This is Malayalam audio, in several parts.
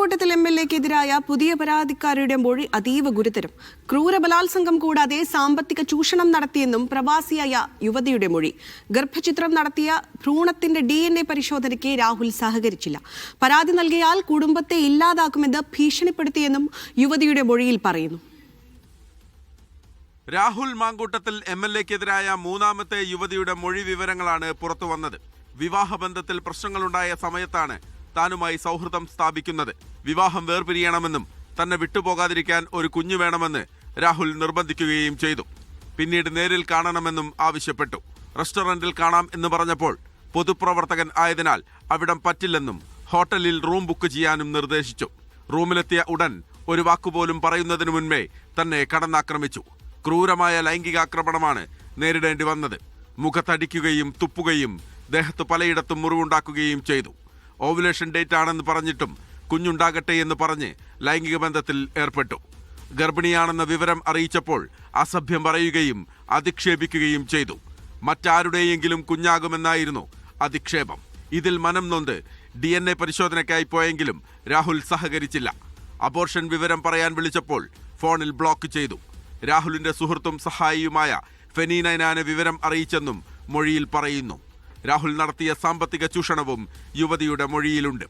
മാങ്കൂട്ടത്തിൽ MLA-ക്കെതിരായ പുതിയ പരാതിക്കാരുടെ മൊഴി അതീവ ഗുരുതരം. ക്രൂര ബലാത്സംഗം കൂടാതെ സാമ്പത്തിക ചൂഷണം നടത്തിയെന്നും പ്രവാസിയായ യുവതിയുടെ മൊഴി. ഗർഭചിത്രം നടത്തിയ ഭ്രൂണത്തിന്റെ DNA പരിശോധനയ്ക്ക് രാഹുൽ സഹകരിച്ചില്ല. പരാതി നൽകിയാൽ കുടുംബത്തെ ഇല്ലാതാക്കുമെന്ന് ഭീഷണിപ്പെടുത്തിയെന്നും യുവതിയുടെ മൊഴിയിൽ പറയുന്നു. രാഹുൽ മാങ്കൂട്ടത്തിൽ MLA-ക്കെതിരായ മൂന്നാമത്തെ യുവതിയുടെ മൊഴി വിവരങ്ങളാണ് പുറത്തുവന്നത്. വിവാഹബന്ധത്തിൽ പ്രശ്നങ്ങളുണ്ടായ സമയത്താണ് താനുമായി സൗഹൃദം സ്ഥാപിക്കുന്നത്. വിവാഹം വേർപിരിയണമെന്നും തന്നെ വിട്ടുപോകാതിരിക്കാൻ ഒരു കുഞ്ഞു വേണമെന്ന് രാഹുൽ നിർബന്ധിക്കുകയും ചെയ്തു. പിന്നീട് നേരിൽ കാണണമെന്നും ആവശ്യപ്പെട്ടു. റെസ്റ്റോറന്റിൽ കാണാം എന്ന് പറഞ്ഞപ്പോൾ പൊതുപ്രവർത്തകൻ ആയതിനാൽ അവിടം പറ്റില്ലെന്നും ഹോട്ടലിൽ റൂം ബുക്ക് ചെയ്യാനും നിർദ്ദേശിച്ചു. റൂമിലെത്തിയ ഉടൻ ഒരു വാക്കുപോലും പറയുന്നതിനു മുൻപേ തന്നെ കടന്നാക്രമിച്ചു. ക്രൂരമായ ലൈംഗികാക്രമണമാണ് നേരിടേണ്ടി വന്നത്. മുഖത്തടിക്കുകയും തുപ്പുകയും ദേഹത്ത് പലയിടത്തും മുറിവുണ്ടാക്കുകയും ചെയ്തു. ഓവുലേഷൻ ഡേറ്റ് ആണെന്ന് പറഞ്ഞിട്ടും കുഞ്ഞുണ്ടാകട്ടെ എന്ന് പറഞ്ഞ് ലൈംഗിക ബന്ധത്തിൽ ഏർപ്പെട്ടു. ഗർഭിണിയാണെന്ന വിവരം അറിയിച്ചപ്പോൾ അസഭ്യം പറയുകയും അധിക്ഷേപിക്കുകയും ചെയ്തു. മറ്റാരുടെയെങ്കിലും കുഞ്ഞാകുമെന്നായിരുന്നു അധിക്ഷേപം. ഇതിൽ മനം നൊന്ത് DNA പരിശോധനയ്ക്കായി പോയെങ്കിലും രാഹുൽ സഹകരിച്ചില്ല. അബോർഷൻ വിവരം പറയാൻ വിളിച്ചപ്പോൾ ഫോണിൽ ബ്ലോക്ക് ചെയ്തു. രാഹുലിന്റെ സുഹൃത്തും സഹായിയുമായ ഫെനീനൈനാണ് വിവരം അറിയിച്ചെന്നും മൊഴിയിൽ പറയുന്നു. രാഹുൽ നടത്തിയ സാമ്പത്തിക ചൂഷണവും യുവതിയുടെ മൊഴിയിലുണ്ട്.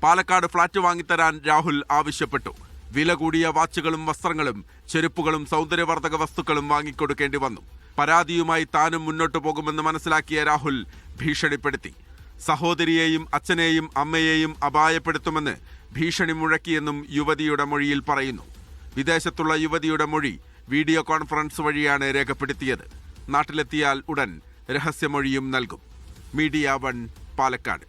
പാലക്കാട് ഫ്ളാറ്റ് വാങ്ങിത്തരാൻ രാഹുൽ ആവശ്യപ്പെട്ടു. വില കൂടിയ വാച്ചുകളും വസ്ത്രങ്ങളും ചെരുപ്പുകളും സൗന്ദര്യവർദ്ധക വസ്തുക്കളും വാങ്ങിക്കൊടുക്കേണ്ടി വന്നു. പരാതിയുമായി താനും മുന്നോട്ടു പോകുമെന്ന് മനസ്സിലാക്കിയ രാഹുൽ ഭീഷണിപ്പെടുത്തി. സഹോദരിയെയും അച്ഛനെയും അമ്മയെയും അപായപ്പെടുത്തുമെന്ന് ഭീഷണി മുഴക്കിയെന്നും യുവതിയുടെ മൊഴിയിൽ പറയുന്നു. വിദേശത്തുള്ള യുവതിയുടെ മൊഴി വീഡിയോ കോൺഫറൻസ് വഴിയാണ് രേഖപ്പെടുത്തിയത്. നാട്ടിലെത്തിയാൽ ഉടൻ രഹസ്യമൊഴിയും നൽകും. മീഡിയ 1 പാലക്കാട്.